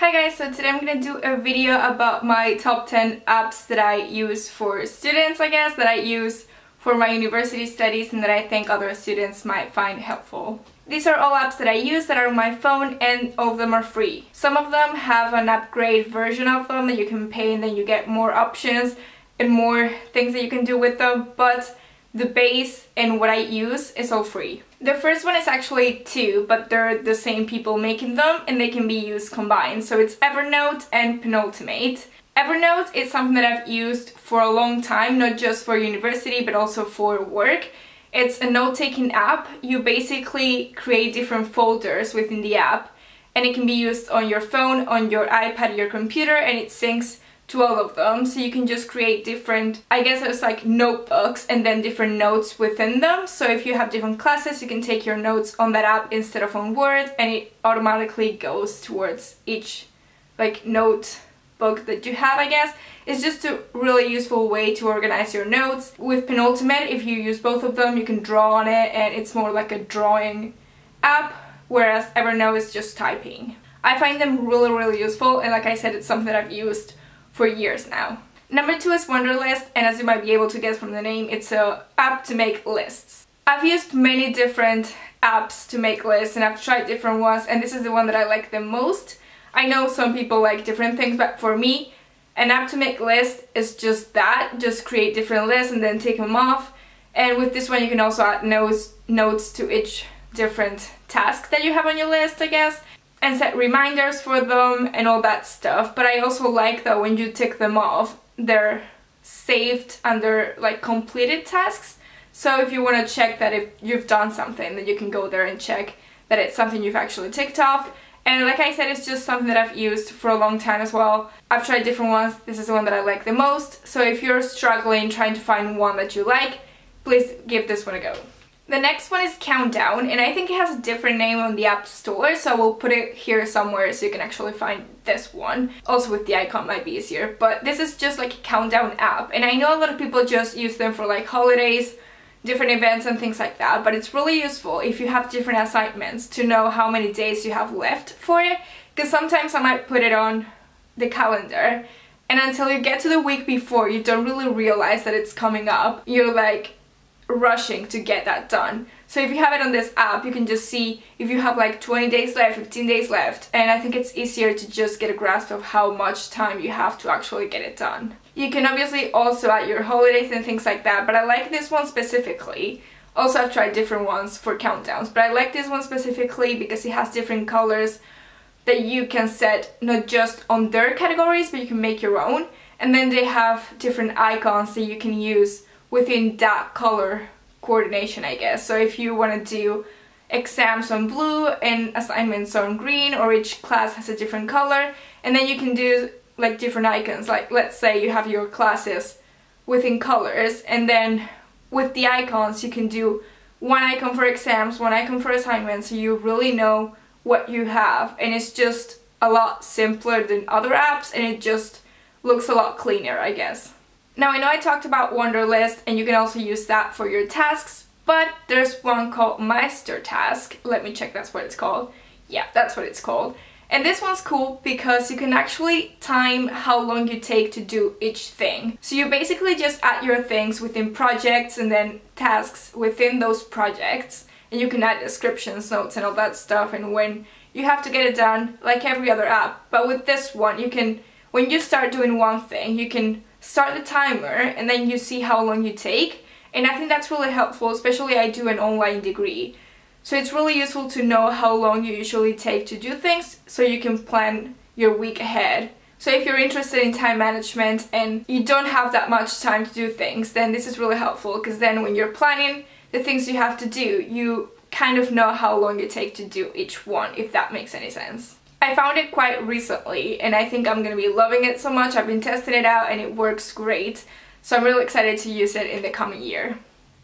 Hi guys, so today I'm gonna do a video about my top 10 apps that I use for students, I guess, that I use for my university studies and that I think other students might find helpful. These are all apps that I use that are on my phone, and all of them are free. Some of them have an upgrade version of them that you can pay and then you get more options and more things that you can do with them, but the base and what I use is all free. The first one is actually two, but they're the same people making them and they can be used combined. So it's Evernote and Penultimate. Evernote is something that I've used for a long time, not just for university but also for work. It's a note-taking app. You basically create different folders within the app and it can be used on your phone, on your iPad, your computer, and it syncs to all of them, so you can just create different, I guess it's like notebooks and then different notes within them. So if you have different classes, you can take your notes on that app instead of on Word, and it automatically goes towards each like notebook that you have, I guess. It's just a really useful way to organize your notes. With Penultimate, if you use both of them, you can draw on it and it's more like a drawing app, whereas Evernote is just typing. I find them really useful, and like I said, it's something that I've used for years now. Number two is Wunderlist, and as you might be able to guess from the name, it's an app to make lists. I've used many different apps to make lists and I've tried different ones, and this is the one that I like the most. I know some people like different things, but for me, an app to make lists is just that. Just create different lists and then take them off. And with this one you can also add notes to each different task that you have on your list, I guess, and set reminders for them and all that stuff. But I also like that when you tick them off, they're saved under like completed tasks. So if you want to check that if you've done something, then you can go there and check that it's something you've actually ticked off. And like I said, it's just something that I've used for a long time as well. I've tried different ones. This is the one that I like the most. So if you're struggling trying to find one that you like, please give this one a go. The next one is Countdown, and I think it has a different name on the App Store, so I will put it here somewhere so you can actually find this one. Also with the icon might be easier, but this is just like a countdown app, and I know a lot of people just use them for like holidays, different events and things like that, but it's really useful if you have different assignments to know how many days you have left for it, because sometimes I might put it on the calendar and until you get to the week before you don't really realize that it's coming up. You're like rushing to get that done. So if you have it on this app, you can just see if you have like 20 days left, 15 days left, and I think it's easier to just get a grasp of how much time you have to actually get it done. You can obviously also add your holidays and things like that, but I like this one specifically. Also, I've tried different ones for countdowns, but I like this one specifically because it has different colors that you can set not just on their categories, but you can make your own. And then they have different icons that you can use within that color coordination, I guess. So if you want to do exams on blue and assignments on green, or each class has a different color, and then you can do like different icons. Like let's say you have your classes within colors, and then with the icons you can do one icon for exams, one icon for assignments, so you really know what you have, and it's just a lot simpler than other apps and it just looks a lot cleaner, I guess. Now I know I talked about Wunderlist and you can also use that for your tasks, but there's one called MeisterTask. Let me check that's what it's called. Yeah, that's what it's called. And this one's cool because you can actually time how long you take to do each thing. So you basically just add your things within projects and then tasks within those projects, and you can add descriptions, notes and all that stuff, and when you have to get it done, like every other app. But with this one, you can, when you start doing one thing, you can start the timer and then you see how long you take, and I think that's really helpful, especially I do an online degree. So it's really useful to know how long you usually take to do things so you can plan your week ahead. So if you're interested in time management and you don't have that much time to do things, then this is really helpful, because then when you're planning the things you have to do, you kind of know how long you take to do each one, if that makes any sense. I found it quite recently and I think I'm gonna be loving it so much. I've been testing it out and it works great, so I'm really excited to use it in the coming year.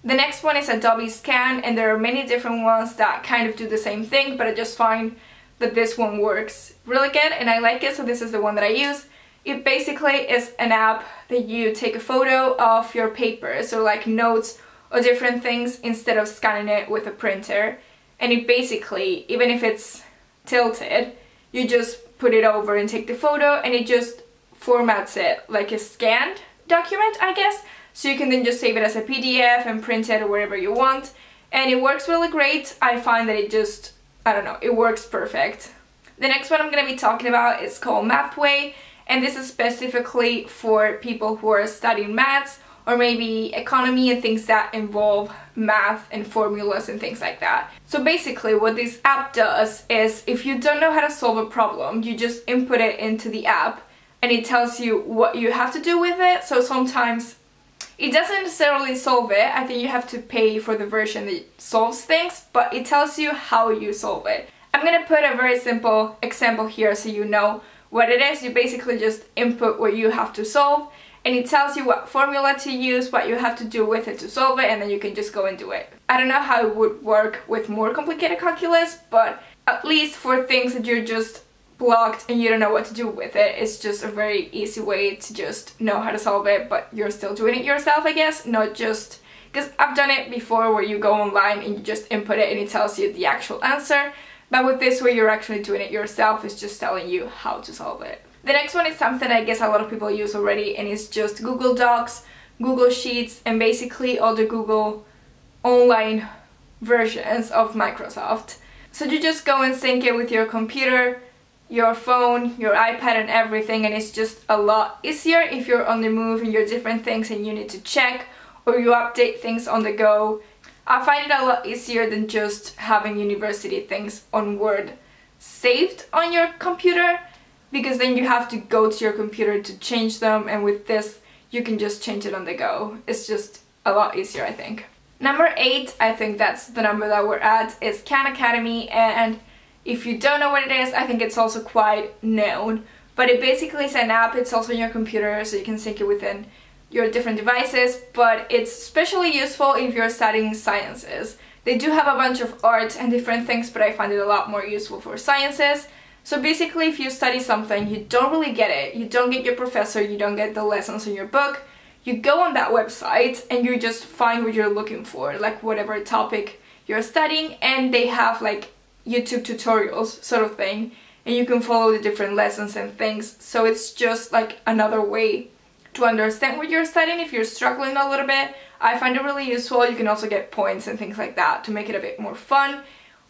The next one is Adobe Scan, and there are many different ones that kind of do the same thing, but I just find that this one works really good and I like it, so this is the one that I use. It basically is an app that you take a photo of your papers or like notes or different things instead of scanning it with a printer, and it basically, even if it's tilted, you just put it over and take the photo, and it just formats it like a scanned document, I guess. So you can then just save it as a PDF and print it or wherever you want. And it works really great. I find that it just, I don't know, it works perfect. The next one I'm going to be talking about is called Mathway, and this is specifically for people who are studying maths or maybe economy and things that involve math and formulas and things like that. So basically what this app does is, if you don't know how to solve a problem, you just input it into the app and it tells you what you have to do with it. So sometimes it doesn't necessarily solve it. I think you have to pay for the version that solves things, but it tells you how you solve it. I'm gonna put a very simple example here so you know what it is. You basically just input what you have to solve, and it tells you what formula to use, what you have to do with it to solve it, and then you can just go and do it. I don't know how it would work with more complicated calculus, but at least for things that you're just blocked and you don't know what to do with it, it's just a very easy way to just know how to solve it, but you're still doing it yourself, I guess, not just... because I've done it before where you go online and you just input it and it tells you the actual answer, but with this way you're actually doing it yourself. It's just telling you how to solve it. The next one is something I guess a lot of people use already, and it's just Google Docs, Google Sheets, and basically all the Google online versions of Microsoft. So you just go and sync it with your computer, your phone, your iPad and everything, and it's just a lot easier if you're on the move and you're different things and you need to check or you update things on the go. I find it a lot easier than just having university things on Word saved on your computer, because then you have to go to your computer to change them, and with this you can just change it on the go. It's just a lot easier, I think. Number 8, I think that's the number that we're at, is Khan Academy, and if you don't know what it is, I think it's also quite known, but it basically is an app. It's also on your computer, so you can sync it within your different devices, but it's especially useful if you're studying sciences. They do have a bunch of art and different things, but I find it a lot more useful for sciences. So basically, if you study something, you don't really get it, you don't get your professor, you don't get the lessons in your book, you go on that website and you just find what you're looking for, like whatever topic you're studying, and they have like YouTube tutorials sort of thing, and you can follow the different lessons and things. So it's just like another way to understand what you're studying if you're struggling a little bit. I find it really useful. You can also get points and things like that to make it a bit more fun.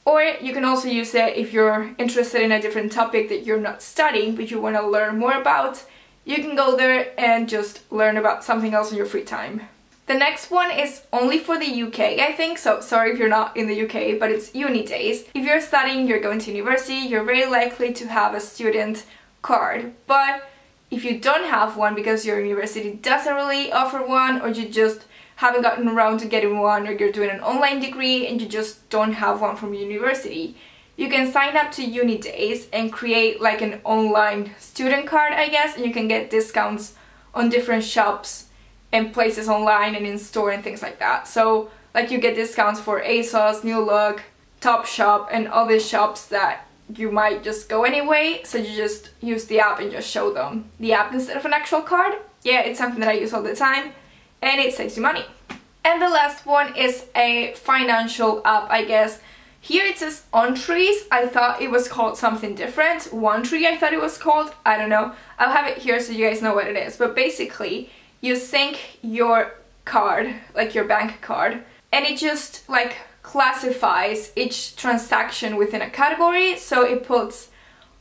Or you can also use it if you're interested in a different topic that you're not studying but you want to learn more about. You can go there and just learn about something else in your free time. The next one is only for the UK, I think, so sorry if you're not in the UK, but it's Unidays. If you're studying, you're going to university, you're very likely to have a student card, but if you don't have one because your university doesn't really offer one, or you just haven't gotten around to getting one, or you're doing an online degree and you just don't have one from university, you can sign up to Unidays and create like an online student card, I guess, and you can get discounts on different shops and places online and in store and things like that. So like you get discounts for ASOS, New Look, Topshop and all these shops that you might just go anyway, so you just use the app and just show them the app instead of an actual card. Yeah, it's something that I use all the time and it saves you money. And the last one is a financial app, I guess. Here it says OnTrees. I thought it was called something different. Wunderlist, I thought it was called. I don't know. I'll have it here so you guys know what it is. But basically, you sync your card, like your bank card, and it just like classifies each transaction within a category. So it puts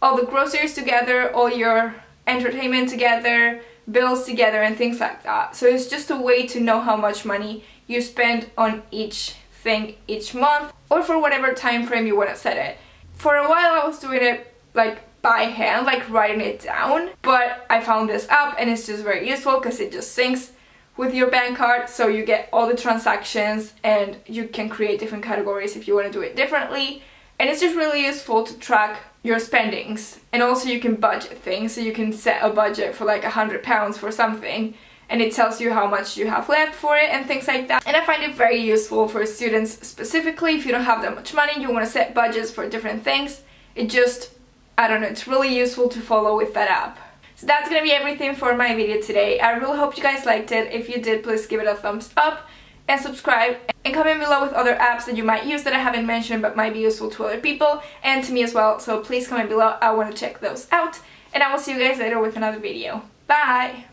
all the groceries together, all your entertainment together, bills together and things like that. So it's just a way to know how much money you spend on each thing each month, or for whatever time frame you want to set it. For a while I was doing it like by hand, like writing it down, but I found this app and it's just very useful because it just syncs with your bank card, so you get all the transactions and you can create different categories if you want to do it differently, and it's just really useful to track your spendings. And also you can budget things, so you can set a budget for like £100 for something and it tells you how much you have left for it and things like that. And I find it very useful for students specifically. If you don't have that much money, you want to set budgets for different things, it just, I don't know, it's really useful to follow with that app. So that's gonna be everything for my video today. I really hope you guys liked it. If you did, please give it a thumbs up and subscribe, and comment below with other apps that you might use that I haven't mentioned but might be useful to other people and to me as well, so please comment below. I want to check those out, and I will see you guys later with another video. Bye!